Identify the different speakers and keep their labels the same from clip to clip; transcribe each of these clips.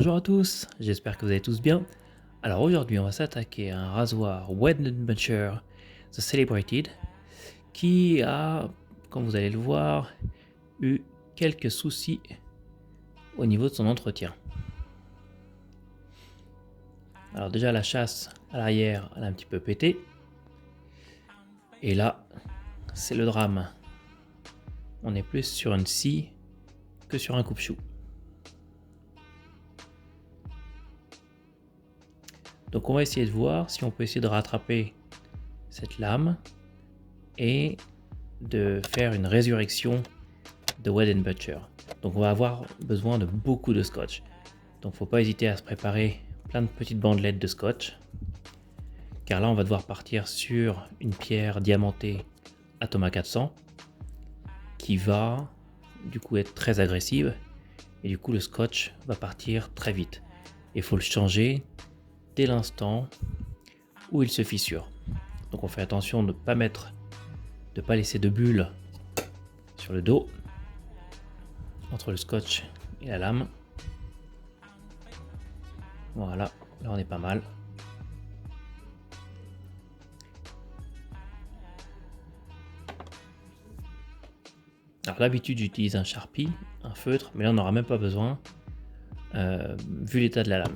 Speaker 1: Bonjour à tous, j'espère que vous allez tous bien. Alors aujourd'hui on va s'attaquer à un rasoir Wed & Butcher The Celebrated qui a, comme vous allez le voir, eu quelques soucis au niveau de son entretien. Alors déjà la chasse à l'arrière elle a un petit peu pété. Et là c'est le drame. On est plus sur une scie que sur un coupe-chou. Donc on va essayer de voir si on peut essayer de rattraper cette lame et de faire une résurrection de Wed & Butcher. Donc on va avoir besoin de beaucoup de scotch. Donc faut pas hésiter à se préparer plein de petites bandelettes de scotch. Car là on va devoir partir sur une pierre diamantée Atoma 400 qui va du coup être très agressive et du coup le scotch va partir très vite. Il faut le changer dès l'instant où il se fissure. Donc on fait attention de ne pas laisser de bulles sur le dos entre le scotch et la lame. Voilà, là on est pas mal. Alors d'habitude j'utilise un Sharpie, un feutre, mais là on n'aura même pas besoin vu l'état de la lame.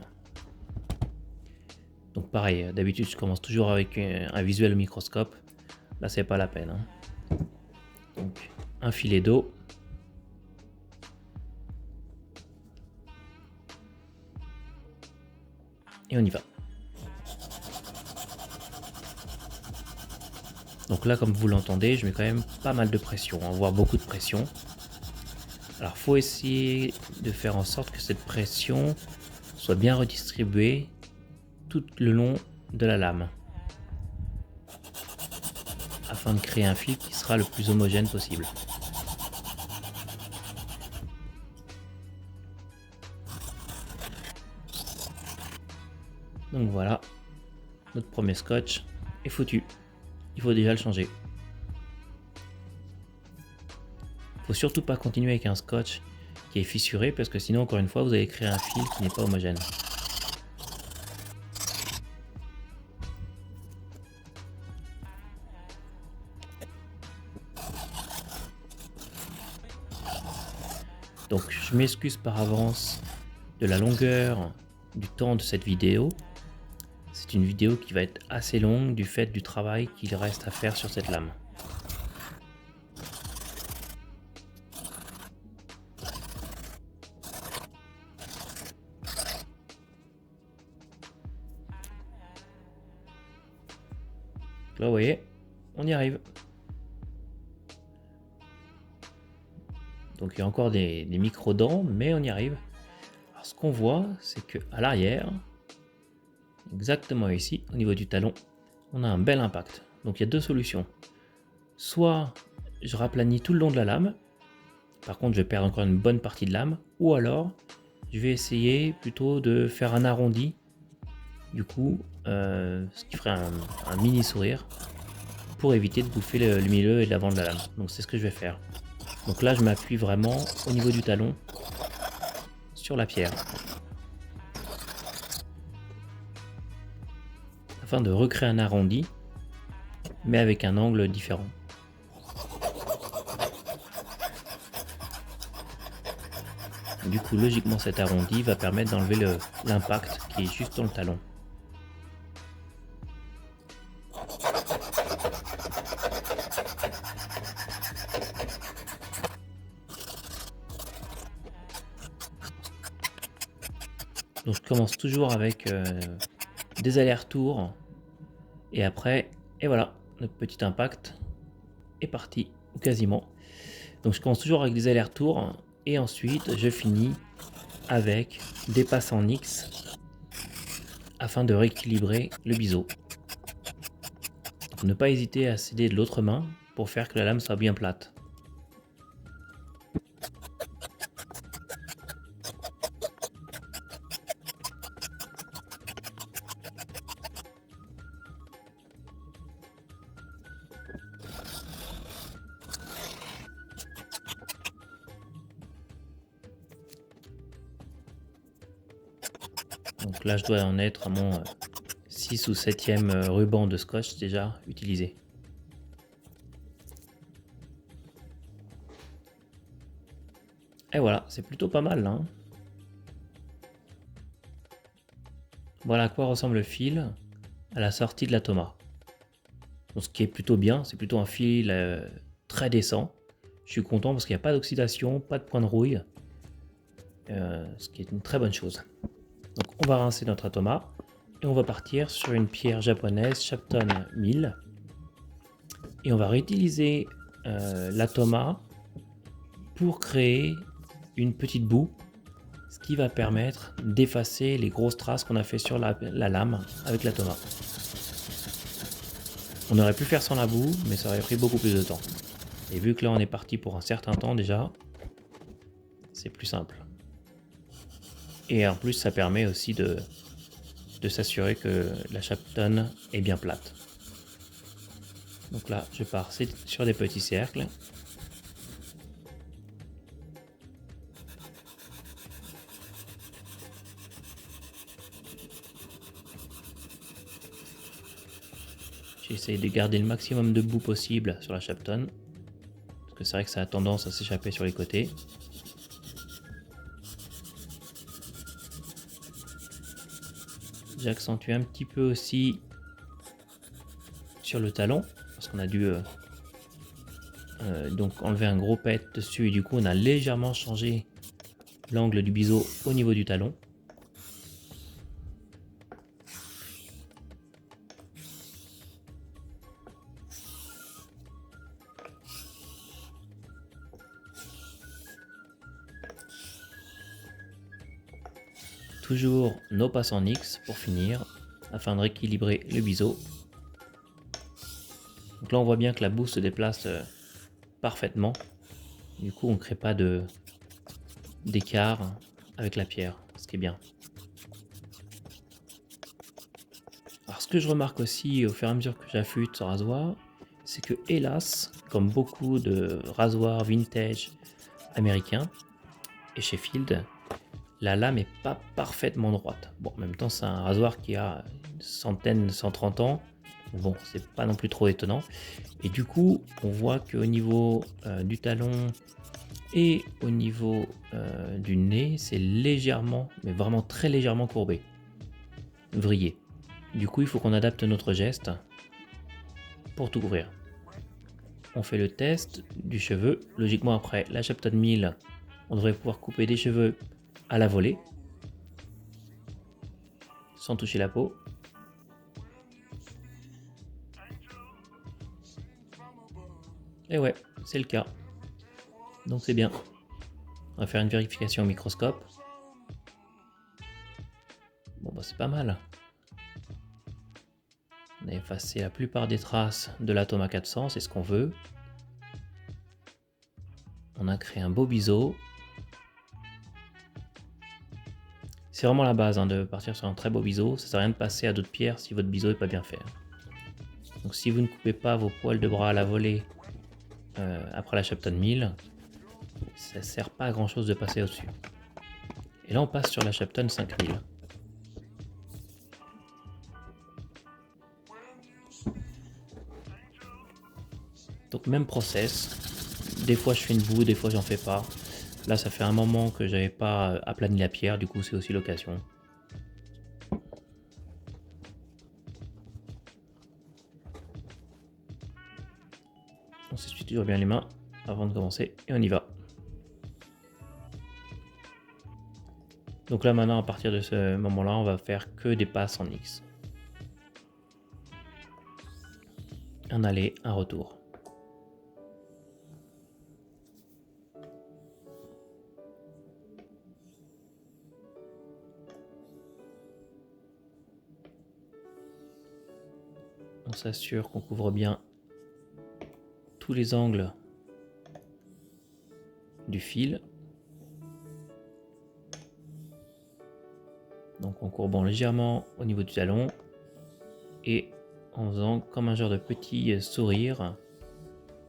Speaker 1: Donc pareil, d'habitude je commence toujours avec un visuel au microscope. Là c'est pas la peine. Donc un filet d'eau. Et on y va. Donc là comme vous l'entendez, je mets quand même pas mal de pression, voire beaucoup de pression. Alors faut essayer de faire en sorte que cette pression soit bien redistribuée tout le long de la lame. Afin de créer un fil qui sera le plus homogène possible. Donc voilà, notre premier scotch est foutu. Il faut déjà le changer. Faut surtout pas continuer avec un scotch qui est fissuré parce que sinon encore une fois vous allez créer un fil qui n'est pas homogène. Donc je m'excuse par avance de la longueur du temps de cette vidéo. C'est une vidéo qui va être assez longue du fait du travail qu'il reste à faire sur cette lame. Là vous voyez, on y arrive. Donc il y a encore des micro-dents, mais on y arrive. Alors ce qu'on voit, c'est que à l'arrière, exactement ici, au niveau du talon, on a un bel impact. Donc il y a deux solutions. Soit je raplanis tout le long de la lame, par contre je vais perdre encore une bonne partie de lame, ou alors je vais essayer plutôt de faire un arrondi, du coup, ce qui ferait un mini sourire, pour éviter de bouffer le milieu et l'avant de la lame. Donc c'est ce que je vais faire. Donc là je m'appuie vraiment au niveau du talon sur la pierre. Afin de recréer un arrondi, mais avec un angle différent. Du coup, logiquement, cet arrondi va permettre d'enlever l'impact qui est juste dans le talon. Donc je commence toujours avec des allers-retours et après, et voilà, notre petit impact est parti, ou quasiment. Donc je commence toujours avec des allers-retours et ensuite je finis avec des passes en X afin de rééquilibrer le biseau. Donc, ne pas hésiter à céder de l'autre main pour faire que la lame soit bien plate. Donc là, je dois en être à mon 6 ou 7e ruban de scotch déjà utilisé. Et voilà, c'est plutôt pas mal là, hein. Voilà à quoi ressemble le fil à la sortie de la Toma. Donc, ce qui est plutôt bien, c'est plutôt un fil très décent. Je suis content parce qu'il n'y a pas d'oxydation, pas de point de rouille, ce qui est une très bonne chose. Donc on va rincer notre Atoma et on va partir sur une pierre japonaise Shapton 1000 et on va réutiliser l'Atoma pour créer une petite boue, ce qui va permettre d'effacer les grosses traces qu'on a fait sur la lame avec l'Atoma. On aurait pu faire sans la boue, mais ça aurait pris beaucoup plus de temps. Et vu que là on est parti pour un certain temps déjà, c'est plus simple. Et en plus ça permet aussi de s'assurer que la Shapton est bien plate. Donc là je pars sur des petits cercles. J'essaie de garder le maximum de boue possible sur la Shapton, parce que c'est vrai que ça a tendance à s'échapper sur les côtés. J'accentue un petit peu aussi sur le talon, parce qu'on a dû donc enlever un gros pet dessus, et du coup on a légèrement changé l'angle du biseau au niveau du talon. Toujours nos passes en X pour finir, afin de rééquilibrer le biseau. Donc là on voit bien que la boue se déplace parfaitement. Du coup on ne crée pas d'écart avec la pierre, ce qui est bien. Alors ce que je remarque aussi au fur et à mesure que j'affûte ce rasoir, c'est que hélas, comme beaucoup de rasoirs vintage américains et chez Field, la lame est pas parfaitement droite. Bon, en même temps c'est un rasoir qui a une centaine, 130 ans, bon c'est pas non plus trop étonnant. Et du coup on voit qu'au niveau du talon et au niveau du nez, c'est légèrement, mais vraiment très légèrement courbé, vrillé. Du coup il faut qu'on adapte notre geste pour tout couvrir. On fait le test du cheveu. Logiquement après la Shapton 1000, on devrait pouvoir couper des cheveux à la volée, sans toucher la peau. Et ouais, c'est le cas. Donc c'est bien. On va faire une vérification au microscope. Bon bah c'est pas mal. On a effacé la plupart des traces de l'Atoma 400, c'est ce qu'on veut. On a créé un beau biseau. C'est vraiment la base de partir sur un très beau biseau. Ça sert à rien de passer à d'autres pierres si votre biseau n'est pas bien fait. Donc si vous ne coupez pas vos poils de bras à la volée après la Shapton 1000, ça sert pas à grand chose de passer au-dessus. Et là on passe sur la Shapton 5000. Donc même process. Des fois je fais une boue, des fois j'en fais pas. Là ça fait un moment que j'avais pas aplani la pierre, du coup c'est aussi l'occasion. On s'essuie toujours bien les mains avant de commencer et on y va. Donc là maintenant à partir de ce moment là on va faire que des passes en X. Un aller, un retour. On s'assure qu'on couvre bien tous les angles du fil. Donc en courbant légèrement au niveau du talon et en faisant comme un genre de petit sourire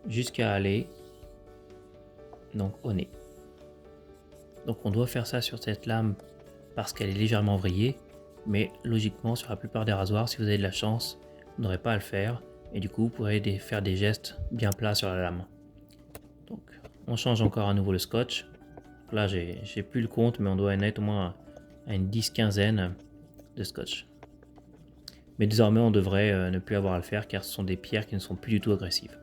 Speaker 1: jusqu'à aller donc au nez. Donc on doit faire ça sur cette lame parce qu'elle est légèrement vrillée, mais logiquement sur la plupart des rasoirs, si vous avez de la chance, vous n'aurez pas à le faire, et du coup vous pourrez faire des gestes bien plats sur la lame. Donc on change encore à nouveau le scotch. Là j'ai plus le compte, mais on doit en être au moins à une 10-15aine de scotch. Mais désormais on devrait ne plus avoir à le faire car ce sont des pierres qui ne sont plus du tout agressives.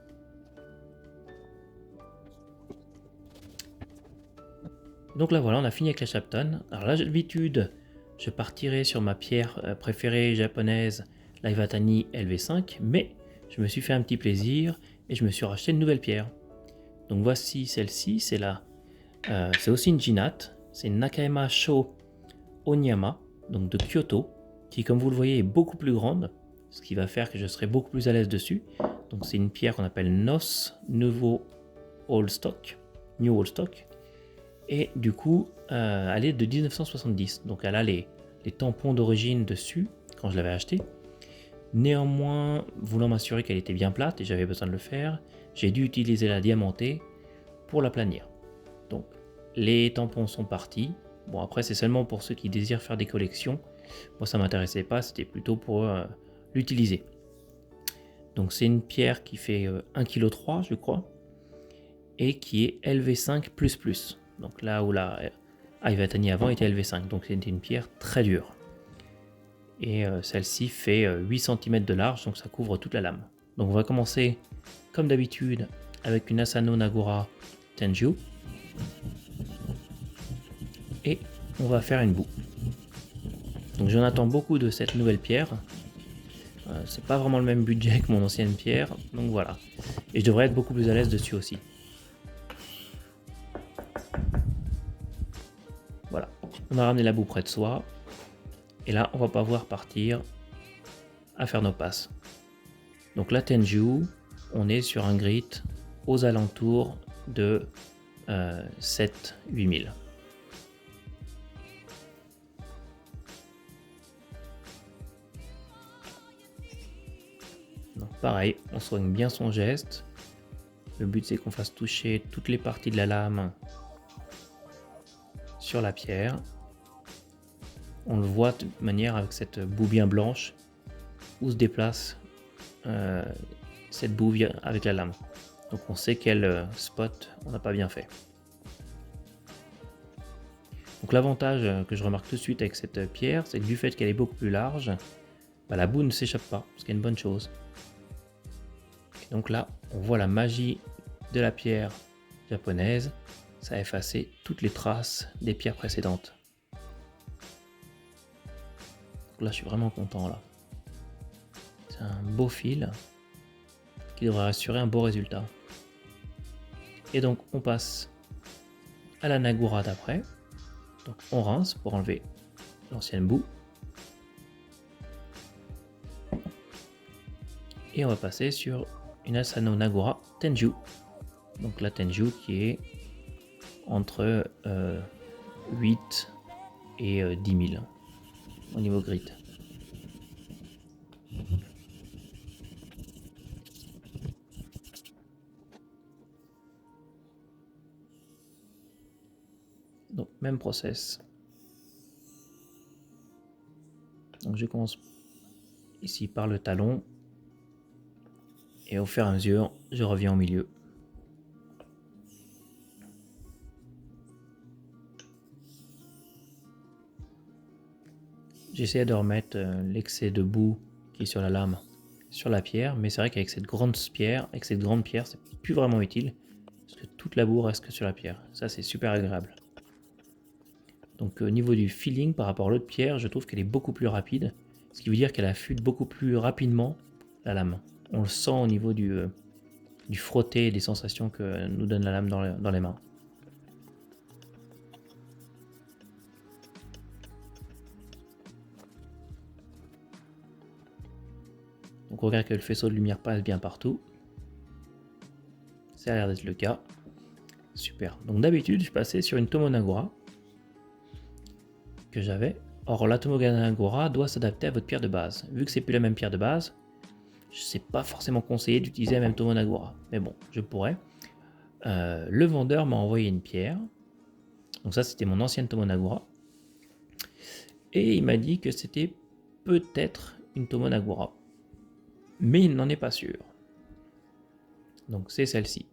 Speaker 1: Donc là voilà, on a fini avec la Shapton. Alors là d'habitude, je partirai sur ma pierre préférée japonaise, l'Iwatani LV5, mais je me suis fait un petit plaisir et je me suis racheté une nouvelle pierre. Donc voici celle-ci, c'est c'est aussi une Jinat, c'est une Nakayama Sho Onyama, donc de Kyoto, qui comme vous le voyez est beaucoup plus grande, ce qui va faire que je serai beaucoup plus à l'aise dessus. Donc c'est une pierre qu'on appelle NOS, Nouveau Old Stock, New Old Stock. Et du coup, elle est de 1970, donc elle a les tampons d'origine dessus quand je l'avais acheté. Néanmoins, voulant m'assurer qu'elle était bien plate et j'avais besoin de le faire, j'ai dû utiliser la diamantée pour la planir. Donc les tampons sont partis. Bon, après c'est seulement pour ceux qui désirent faire des collections. Moi ça m'intéressait pas, c'était plutôt pour l'utiliser. Donc c'est une pierre qui fait 1,3 kg je crois et qui est LV5++. Donc là où la Iwatani avant était LV5, donc c'était une pierre très dure. Et celle-ci fait 8 cm de large, donc ça couvre toute la lame. Donc on va commencer comme d'habitude avec une Asano Nagura Tenju. Et on va faire une boue. Donc j'en attends beaucoup de cette nouvelle pierre. C'est pas vraiment le même budget que mon ancienne pierre, donc voilà. Et je devrais être beaucoup plus à l'aise dessus aussi. Voilà, on a ramené la boue près de soi. Et là, on va pouvoir partir à faire nos passes. Donc la Tenju, on est sur un grit aux alentours de 7-8 000. Donc pareil, on soigne bien son geste. Le but c'est qu'on fasse toucher toutes les parties de la lame sur la pierre. On le voit de toute manière avec cette boue bien blanche où se déplace cette boue avec la lame. Donc on sait quel spot on n'a pas bien fait. Donc l'avantage que je remarque tout de suite avec cette pierre, c'est que du fait qu'elle est beaucoup plus large, la boue ne s'échappe pas, ce qui est une bonne chose. Et donc là, on voit la magie de la pierre japonaise, ça a effacé toutes les traces des pierres précédentes. Donc là, je suis vraiment content là. C'est un beau fil qui devrait assurer un beau résultat. Et donc on passe à la Nagura d'après. Donc on rince pour enlever l'ancienne boue. Et on va passer sur une Asano Nagura Tenju. Donc la Tenju qui est entre 8 et 10 000 au niveau grit. Donc même process. Donc je commence ici par le talon et au fur et à mesure je reviens au milieu. J'essaie de remettre l'excès de boue qui est sur la lame sur la pierre, mais c'est vrai qu'avec cette grande pierre, c'est plus vraiment utile parce que toute la boue reste que sur la pierre. Ça c'est super agréable. Donc au niveau du feeling par rapport à l'autre pierre, je trouve qu'elle est beaucoup plus rapide, ce qui veut dire qu'elle affûte beaucoup plus rapidement la lame. On le sent au niveau du frotté et des sensations que nous donne la lame dans les mains. Donc on regarde que le faisceau de lumière passe bien partout. Ça a l'air d'être le cas. Super. Donc d'habitude, je passais sur une Tomonagura que j'avais. Or la Tomonagura doit s'adapter à votre pierre de base. Vu que c'est plus la même pierre de base, je sais pas forcément conseillé d'utiliser la même Tomonagura. Mais bon, je pourrais. Le vendeur m'a envoyé une pierre. Donc ça, c'était mon ancienne Tomonagura. Et il m'a dit que c'était peut-être une Tomonagura. Mais il n'en est pas sûr. Donc c'est celle-ci.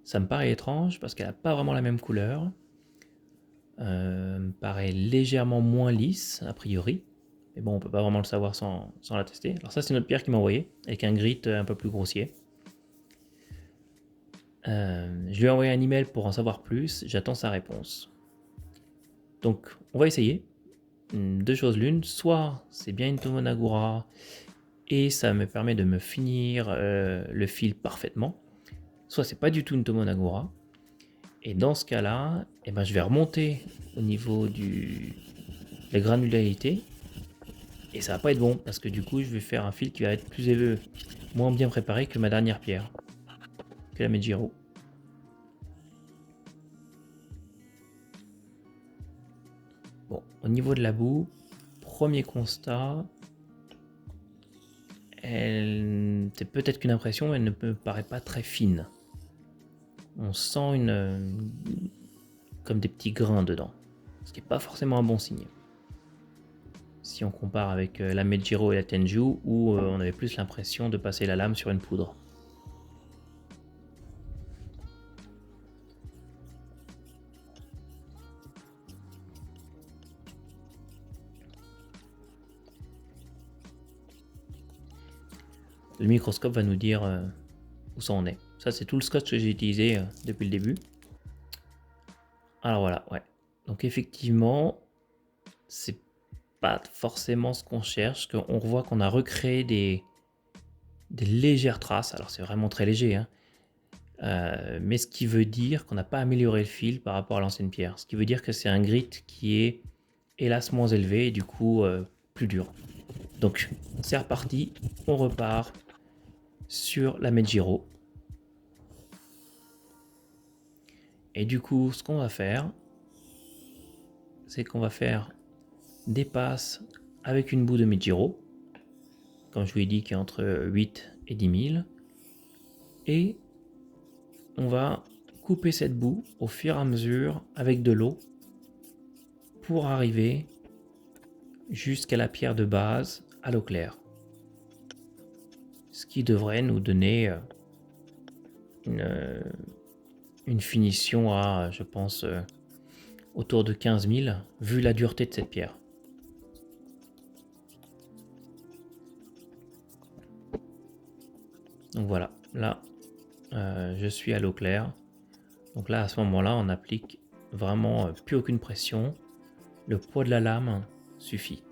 Speaker 1: Ça me paraît étrange parce qu'elle n'a pas vraiment la même couleur. Me paraît légèrement moins lisse, a priori. Mais bon, on peut pas vraiment le savoir sans la tester. Alors ça, c'est notre pierre qui m'a envoyé, avec un grit un peu plus grossier. Je lui ai envoyé un email pour en savoir plus. J'attends sa réponse. Donc, on va essayer. Deux choses l'une. Soit c'est bien une Tomonagura et ça me permet de me finir le fil parfaitement. Soit c'est pas du tout une Tomonagura. Et dans ce cas-là, eh ben, je vais remonter au niveau de la granularité. Et ça va pas être bon parce que du coup, je vais faire un fil qui va être plus élevé, moins bien préparé que ma dernière pierre, que la Mejiro. Bon, au niveau de la boue, premier constat, c'est peut-être qu'une impression, mais elle ne me paraît pas très fine. On sent comme des petits grains dedans, ce qui n'est pas forcément un bon signe. Si on compare avec la Mejiro et la Tenju, où on avait plus l'impression de passer la lame sur une poudre. Le microscope va nous dire où ça en est. Ça, c'est tout le scotch que j'ai utilisé depuis le début. Alors voilà, ouais. Donc effectivement, c'est pas forcément ce qu'on cherche. On voit qu'on a recréé des légères traces. Alors c'est vraiment très léger, hein. Mais ce qui veut dire qu'on n'a pas amélioré le fil par rapport à l'ancienne pierre. Ce qui veut dire que c'est un grit qui est hélas moins élevé et du coup plus dur. Donc c'est reparti, on repart sur la Mejiro. Et du coup, ce qu'on va faire, c'est qu'on va faire des passes avec une boue de Mejiro, comme je vous ai dit, qui est entre 8 et 10 000. Et on va couper cette boue au fur et à mesure avec de l'eau pour arriver jusqu'à la pierre de base à l'eau claire. Ce qui devrait nous donner une finition à, je pense, autour de 15 000, vu la dureté de cette pierre. Donc voilà, là, je suis à l'eau claire. Donc là, à ce moment-là, on applique vraiment plus aucune pression. Le poids de la lame suffit.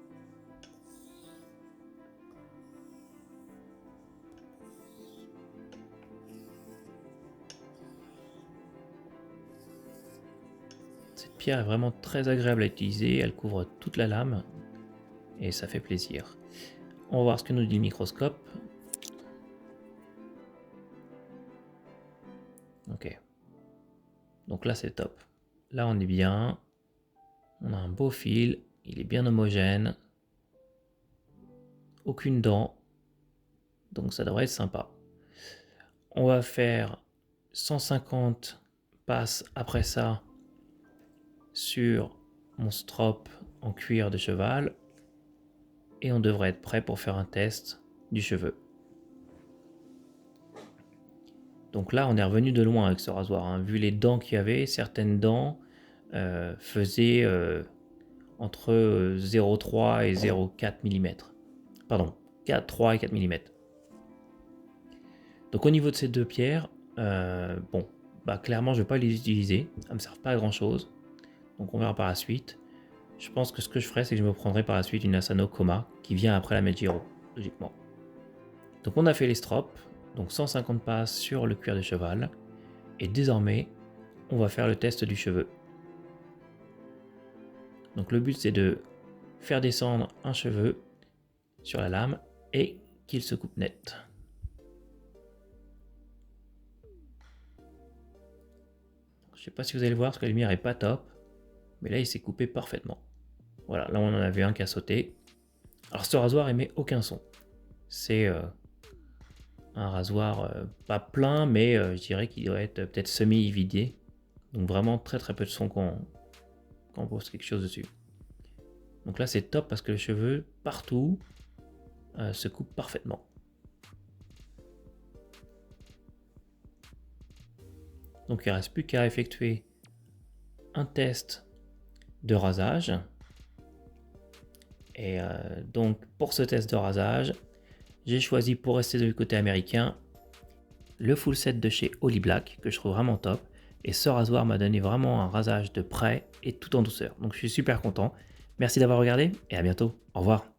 Speaker 1: Cette pierre est vraiment très agréable à utiliser. Elle couvre toute la lame et ça fait plaisir. On va voir ce que nous dit le microscope. Ok. Donc là, c'est top. Là, on est bien. On a un beau fil. Il est bien homogène. Aucune dent. Donc ça devrait être sympa. On va faire 150 passes après ça sur mon strop en cuir de cheval. Et on devrait être prêt pour faire un test du cheveu. Donc là, on est revenu de loin avec ce rasoir, hein. Vu les dents qu'il y avait, certaines dents faisaient entre 0,3 et 0,4 mm. Pardon, 3 et 4 mm. Donc au niveau de ces deux pierres, bon, bah clairement je ne vais pas les utiliser, ça ne me sert pas à grand chose. Donc on verra par la suite. Je pense que ce que je ferai, c'est que je me prendrai par la suite une Asano Koma qui vient après la Mejiro, logiquement. Donc on a fait les strops, donc 150 passes sur le cuir de cheval. Et désormais, on va faire le test du cheveu. Donc le but, c'est de faire descendre un cheveu sur la lame et qu'il se coupe net. Je ne sais pas si vous allez le voir parce que la lumière est pas top, mais là il s'est coupé parfaitement. Voilà, là on en avait un qui a sauté. Alors ce rasoir émet aucun son. C'est un rasoir pas plein, mais je dirais qu'il doit être peut-être semi-vidé. Donc vraiment très très peu de son quand on pose quelque chose dessus. Donc là c'est top parce que le cheveu partout se coupe parfaitement. Donc il ne reste plus qu'à effectuer un test de rasage. Et donc pour ce test de rasage, j'ai choisi, pour rester du côté américain, le full set de chez Holly Black que je trouve vraiment top. Et ce rasoir m'a donné vraiment un rasage de près et tout en douceur. Donc je suis super content. Merci d'avoir regardé et à bientôt. Au revoir.